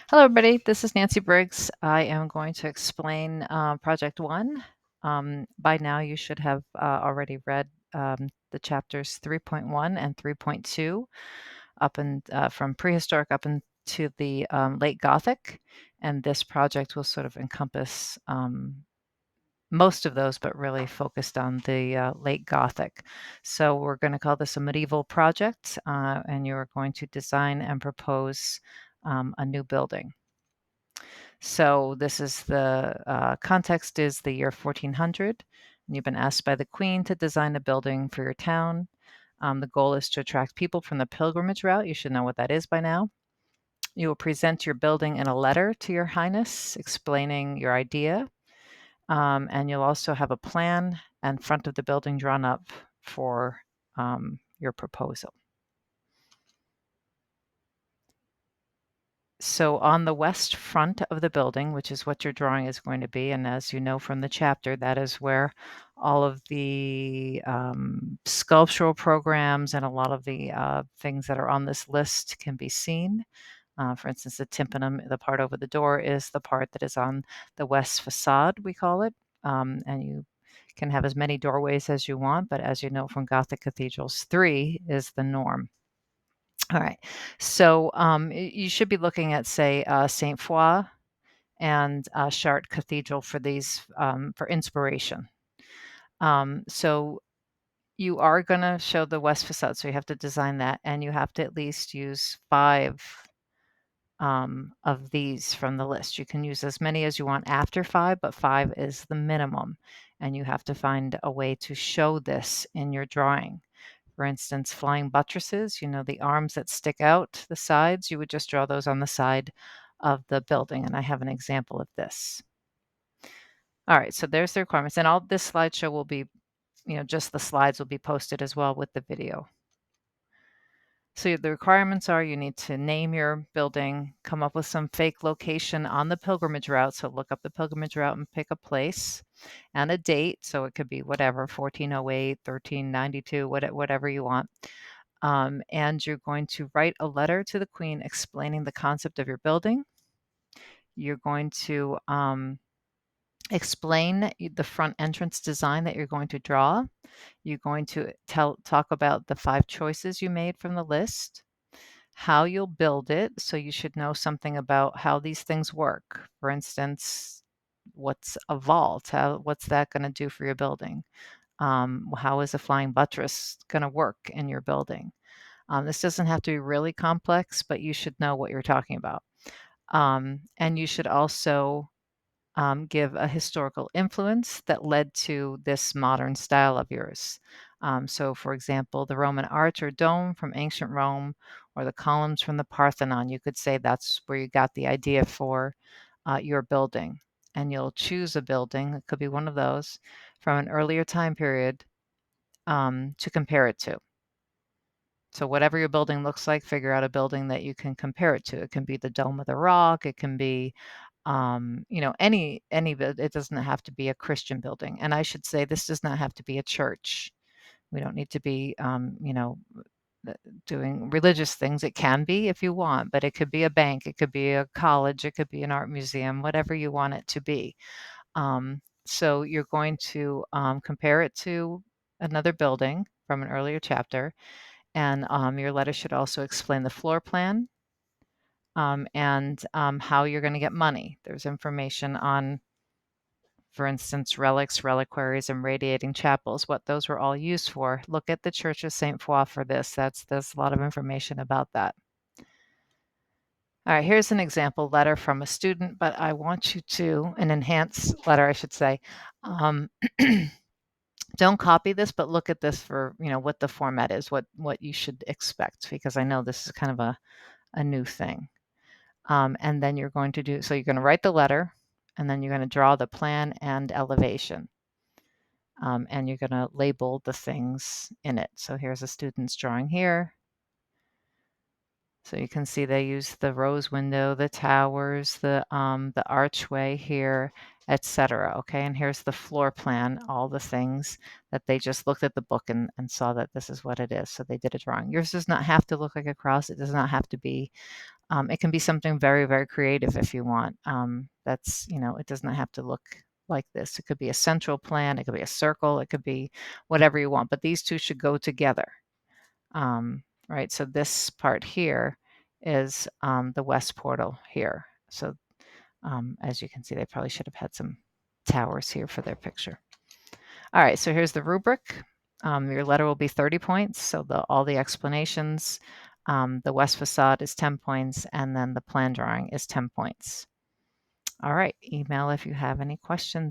Hello, everybody. This is Nancy Briggs. I am going to explain Project One. By now, you should have already read the chapters 3.1 and 3.2 up and from prehistoric up into the late Gothic. And this project will sort of encompass most of those, but really focused on the late Gothic. So we're going to call this a medieval project, and you're going to design and propose a new building. So this is the context is the year 1400, and you've been asked by the Queen to design a building for your town. The goal is to attract people from the pilgrimage route. You should know what that is by now. You will present your building in a letter to Your Highness explaining your idea, and you'll also have a plan and front of the building drawn up for your proposal. So on the west front of the building, which is what your drawing is going to be, and as you know from the chapter, that is where all of the sculptural programs and a lot of the things that are on this list can be seen. For instance, the tympanum, the part over the door, is the part that is on the west facade, we call it. And you can have as many doorways as you want, but as you know from Gothic cathedrals, 3 is the norm. All right. So you should be looking at, say, Saint Foy and Chartres Cathedral for these for inspiration. So you are going to show the west facade, so you have to design that, and you have to at least use 5 of these from the list. You can use as many as you want after 5, but 5 is the minimum, and you have to find a way to show this in your drawing. For instance, flying buttresses, the arms that stick out the sides, you would just draw those on the side of the building. And I have an example of this. All right, so there's the requirements. And all this slideshow will be, just the slides will be posted as well with the video. So the requirements are you need to name your building, come up with some fake location on the pilgrimage route. So look up the pilgrimage route and pick a place and a date. So it could be whatever, 1408, 1392, whatever you want. And you're going to write a letter to the Queen explaining the concept of your building. You're going to explain the front entrance design that you're going to draw. You're going to talk about the 5 choices you made from the list, how you'll build it. So you should know something about how these things work. For instance, what's a vault? What's that going to do for your building? How is a flying buttress going to work in your building? This doesn't have to be really complex, but you should know what you're talking about. And you should also give a historical influence that led to this modern style of yours. So, for example, the Roman arch or dome from ancient Rome, or the columns from the Parthenon, you could say that's where you got the idea for your building. And you'll choose a building, it could be one of those, from an earlier time period to compare it to. So whatever your building looks like, figure out a building that you can compare it to. It can be the Dome of the Rock. It can be, any. It doesn't have to be a Christian building. And I should say, this does not have to be a church. We don't need to be, doing religious things. It can be if you want, but it could be a bank. It could be a college. It could be an art museum. Whatever you want it to be. So you're going to compare it to another building from an earlier chapter. And your letter should also explain the floor plan and how you're going to get money. There's information on, for instance, relics, reliquaries, and radiating chapels, what those were all used for. Look at the Church of St. Foy for this. There's a lot of information about that. All right, here's an example letter from a student, but I want you to, an enhanced letter, I should say. Don't copy this, but look at this for, what the format is, what you should expect, because I know this is kind of a new thing. And then you're going to you're going to write the letter, and then you're going to draw the plan and elevation. And you're going to label the things in it. So here's a student's drawing here. So you can see they use the rose window, the towers, the archway here, etc. Okay, and here's the floor plan, all the things that they just looked at the book and saw that this is what it is. So they did a drawing. Yours does not have to look like a cross. It does not have to be It can be something very, very creative if you want. That's, it does not have to look like this. It could be a central plan, it could be a circle, it could be whatever you want, but these two should go together. Right, so this part here is the west portal here. So as you can see, they probably should have had some towers here for their picture. All right, so here's the rubric. Your letter will be 30 points, so all the explanations. The west facade is 10 points, and then the plan drawing is 10 points. All right, email if you have any questions.